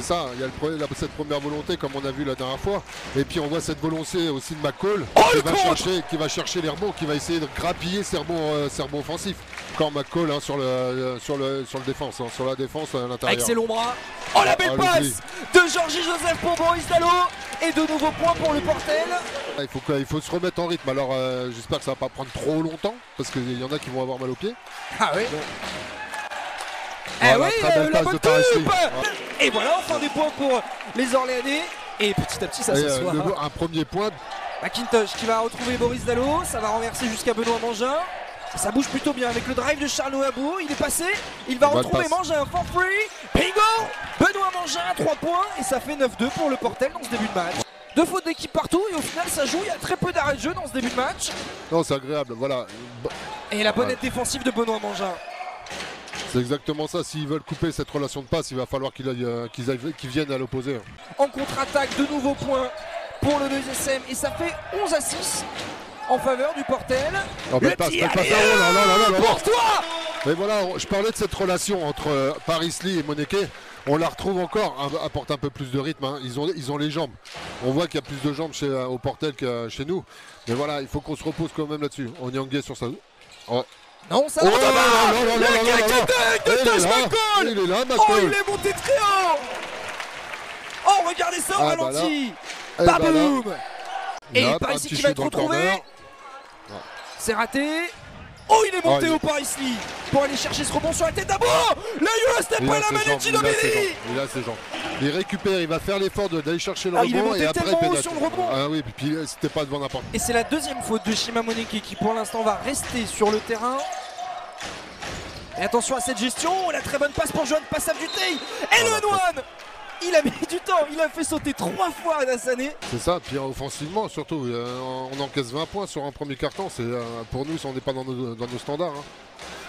ça, il y a cette première volonté comme on a vu la dernière fois. Et puis on voit cette volonté aussi de McCall qui va chercher les rebonds, qui va essayer de grappiller ses rebonds offensifs. Encore McCall hein, sur le défense, hein, sur la défense à l'intérieur. Avec ses longs bras. Oh la belle passe de Georgie Joseph pour Boris Dallo. Et de nouveaux points pour le Portel. Il faut se remettre en rythme. Alors j'espère que ça va pas prendre trop longtemps parce qu'il y en a qui vont avoir mal aux pieds. Ah oui. Voilà, la bonne coupe. Et voilà, enfin des points pour les Orléanais. Et petit à petit ça s'assoit. Un premier point. McIntosh qui va retrouver Boris Dallo. Ça va renverser jusqu'à Benoît Mangin. Ça bouge plutôt bien avec le drive de Charles Abou. Il est passé, il va retrouver Mangin for free. Bingo. Benoît Mangin à 3 points. Et ça fait 9-2 pour le Portel dans ce début de match. 2 fautes d'équipe partout et au final ça joue. Il y a très peu d'arrêt de jeu dans ce début de match. Non, c'est agréable, voilà. Et la bonne défensive défensive de Benoît Mangin. C'est exactement ça, s'ils veulent couper cette relation de passe, il va falloir qu'ils viennent à l'opposé. En contre-attaque, de nouveaux points pour le 2SM et ça fait 11-6 en faveur du Portel. Oh, le petit pour toi. Mais voilà, je parlais de cette relation entre Paris Lee et Moneke. On la retrouve encore, apporte un peu plus de rythme, hein. Ils ont les jambes. On voit qu'il y a plus de jambes au Portel que chez nous. Mais voilà, il faut qu'on se repose quand même là-dessus. On est engagé sur ça. Oh. Non, ça va pas. Le kick de Tosh McCall. Il est là, McCall. Oh, il est monté très haut. Oh, regardez ça au ralenti. Baboum. Et Paris Lee qui va être retrouvé. C'est raté. Oh, il est monté au Paris Lee pour aller chercher ce rebond sur la tête d'Abo. Le Eurostep à la manette Ginobili. Il a ses jambes. Il récupère, il va faire l'effort d'aller chercher le rebond et après il sur le rebond. Ah oui, puis c'était pas devant n'importe. Et c'est la deuxième faute de Shima Moneke qui pour l'instant va rester sur le terrain. Et attention à cette gestion, la très bonne passe pour Johan Passavdutey. Et le One. Il a mis du temps, il a fait sauter 3 fois Adassané. C'est ça, puis offensivement surtout, on encaisse 20 points sur un premier carton. Pour nous, on n'est pas dans nos standards. Hein.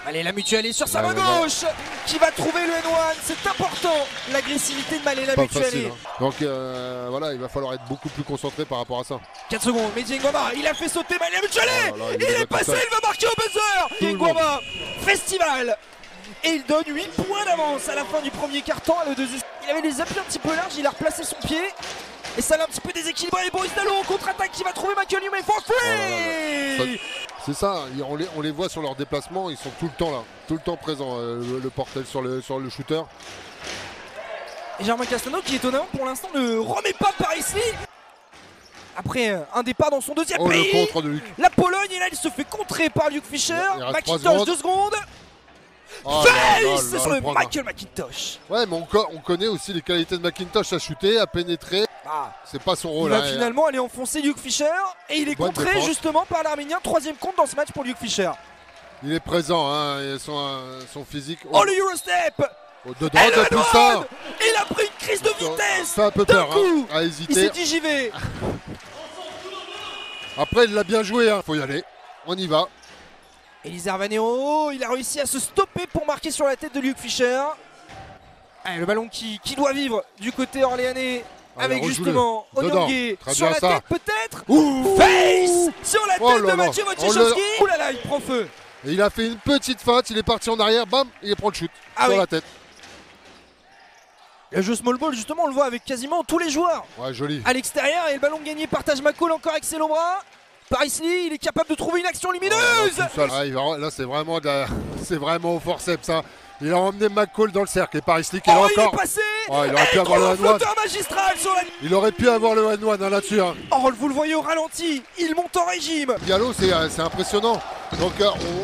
Allez, la mutuelle est sur sa main gauche qui va trouver le N1. C'est important, l'agressivité de Malé la mutuelle. Hein. Donc voilà, il va falloir être beaucoup plus concentré par rapport à ça. 4 secondes, mais Diengwama, il a fait sauter Malé la mutuelle. Il est passé, il va marquer au buzzer. Diengwama, festival. Et il donne 8 points d'avance à la fin du premier quart-temps. Il avait les appuis un petit peu larges, il a replacé son pied. Et ça l'a un petit peu déséquilibré. Et Boris Dallo en contre-attaque qui va trouver Michael Newman for free. C'est ça, on les voit sur leur déplacement, ils sont tout le temps là, tout le temps présents, le Portel sur le shooter. Et Germain Castano qui étonnamment pour l'instant ne remet pas Paris Lee. Après un départ dans son deuxième pays, le contre de Luc. La Pologne, et là il se fait contrer par Luke Fischer. McIntosh 2 secondes. Face sur le Michael McIntosh. Ouais, mais on connaît aussi les qualités de McIntosh à shooter, à pénétrer. C'est pas son rôle. Il va finalement aller enfoncer Luke Fischer. Et il est contré justement par l'Arménien. 3e compte dans ce match pour Luke Fischer. Il est présent, hein, et son physique. Oh, le Eurostep. Dedans, depuis ça. Il a pris une crise de vitesse. Ça un peu peur, hein, à hésiter. Il s'est dit j'y vais. Après, il l'a bien joué, hein. Faut y aller. On y va. Eliezer Vanero, il a réussi à se stopper pour marquer sur la tête de Luke Fischer. Allez, le ballon qui doit vivre du côté orléanais. Avec justement Onyongue sur la tête peut-être. Face sur la tête de Mathieu Wojciechowski. Ouh là là, il prend feu. Et il a fait une petite feinte, il est parti en arrière, bam, il prend le shoot sur la tête. Le jeu small ball, justement, on le voit avec quasiment tous les joueurs. Ouais, joli. À l'extérieur, et le ballon gagné par Taj McCall encore avec ses longs bras. Paris Lee, il est capable de trouver une action lumineuse. Là, c'est vraiment au forceps, ça. Il a emmené McCall dans le cercle et Paris Lee qui est encore. Il est passé. Il aurait pu avoir le one-one. Magistral sur la... Il aurait pu avoir le one-one hein, là-dessus. Hein. Oh, vous le voyez au ralenti, il monte en régime. Diallo, c'est impressionnant. Donc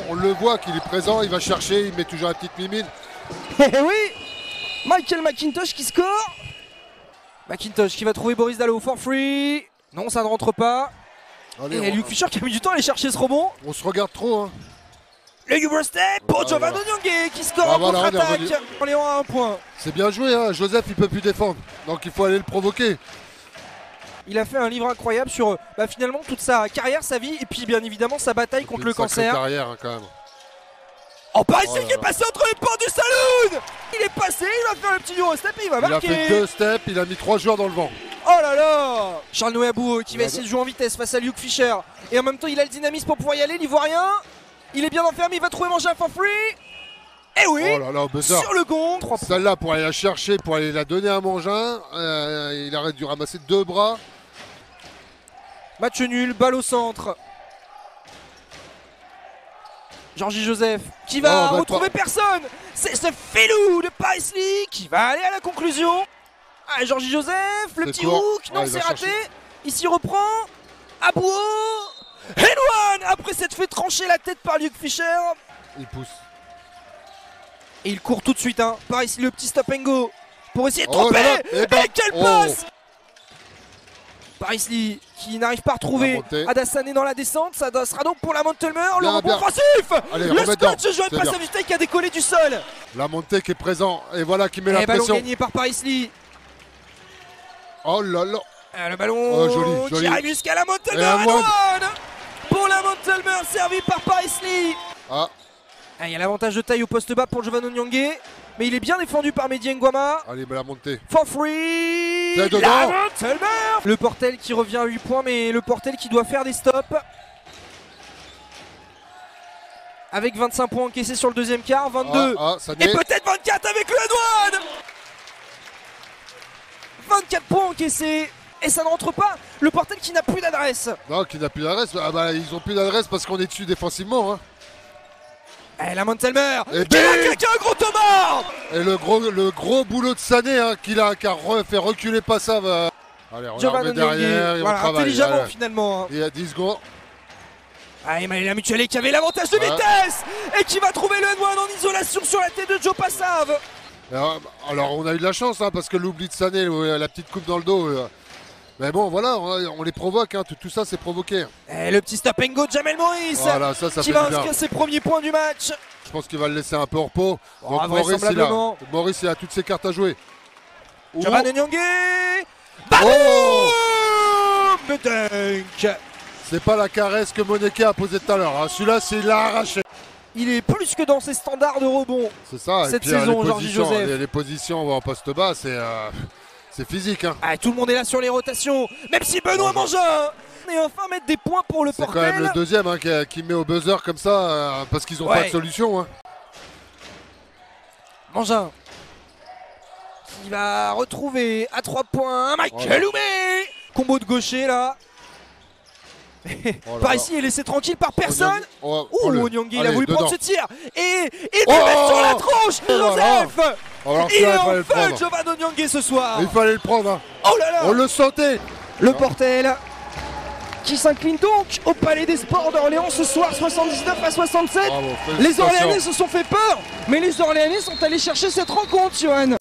on le voit qu'il est présent, il va chercher, il met toujours la petite mimine. Oui, Michael McIntosh qui score. McIntosh qui va trouver Boris Dallo for free. Non, ça ne rentre pas. Allez, et Luke Fischer qui a mis du temps à aller chercher ce rebond. On se regarde trop. Hein. Le Eurostep pour Jovan Onyongue qui score en contre-attaque. On est à 1 point. C'est bien joué, hein. Joseph il peut plus défendre. Donc il faut aller le provoquer. Il a fait un livre incroyable sur finalement toute sa carrière, sa vie et puis bien évidemment sa bataille contre le cancer. Carrière hein, quand même. Oh, Paris Lee qui est passé entre les portes du saloon. Il est passé, il va faire le petit Eurostep et il va marquer. Il a fait 2 steps, il a mis 3 joueurs dans le vent. Oh là là, Charles Noé Abou qui va essayer de jouer en vitesse face à Luke Fischer. Et en même temps il a le dynamisme pour pouvoir y aller, l'Ivoirien. Il est bien enfermé, il va trouver Mangin for free. Eh oui, oh là là, au buzzer. Sur le gong. Celle-là, pour aller la chercher, pour aller la donner à Mangin, il aurait dû ramasser 2 bras. Match nul, balle au centre. Georgie Joseph qui va retrouver personne. C'est ce filou de Paisley qui va aller à la conclusion. Ah, Georgie Joseph, le petit hook, non c'est raté. Ici reprend. Abouo. Henwan après s'être fait trancher la tête par Luke Fischer. Il pousse. Et il court tout de suite, hein. Paisley, le petit stop and go pour essayer de tromper. Et quelle passe! Paisley qui n'arrive pas à retrouver Adasane dans la descente, ça sera donc pour la Montelmer, le rebond offensif. Le scotch de Johan Passavitei qui a décollé du sol. La montée qui est présent et voilà qui met la pression. Ballon gagné par Paisley. Oh là là. Le ballon qui arrive jusqu'à la Montelmer. Pour la Montelmer servi par Paisley. Il y a l'avantage de taille au poste bas pour Jovan Onyangé. Mais il est bien défendu par Mehdi Nguama. Allez, la montée. For free. Le Portel qui revient à 8 points, mais le Portel qui doit faire des stops. Avec 25 points encaissés sur le deuxième quart, 22. Et peut-être 24 avec le Henwan. 24 points encaissés. Et ça ne rentre pas. Le Portel qui n'a plus d'adresse. Non, qui n'a plus d'adresse. Ils ont plus d'adresse parce qu'on est dessus défensivement. Hein. La Montelmer qui a claqué un gros Thomas. Et le gros boulot de Sané hein, qui a fait reculer Passav. Allez, on remet derrière et on travaille. Intelligemment finalement. Hein. Il y a 10 secondes. Emmanuel Mutuelle qui avait l'avantage de vitesse et qui va trouver le Henwan en isolation sur la tête de Joe Passav. Alors on a eu de la chance hein, parce que l'oubli de Sané, la petite coupe dans le dos. Mais bon voilà, on les provoque, hein, tout ça c'est provoqué. Et le petit stop and go de Jamel Maurice qui va inscrire ses premiers points du match. Je pense qu'il va le laisser un peu au repos. Donc Maurice il a toutes ses cartes à jouer. Jovan Onyangé. Ballon de dunk. C'est pas la caresse que Moneke a posée tout à l'heure, hein. Celui-là c'est il l'a arraché. Il est plus que dans ses standards de rebond. C'est ça, cette saison, Georgie Joseph. Les positions en poste bas, c'est physique. Hein. Tout le monde est là sur les rotations, même si Benoît Mangin et enfin mettre des points pour le Portel. C'est quand même le deuxième hein, qui met au buzzer comme ça, parce qu'ils n'ont pas de solution. Hein. Mangin qui va retrouver à 3 points Michael Oumé. Combo de gaucher là. Par ici, il est laissé tranquille par personne. Onyangé, il a voulu prendre ce tir. Et il peut mettre sur la tronche Joseph. Il est en feu, Jovan Onyangé ce soir. Il fallait le prendre. Hein. Oh là là. On le sentait. Le Portel qui s'incline donc au Palais des Sports d'Orléans ce soir, 79-67. Les Orléanais se sont fait peur, mais les Orléanais sont allés chercher cette rencontre, Johan.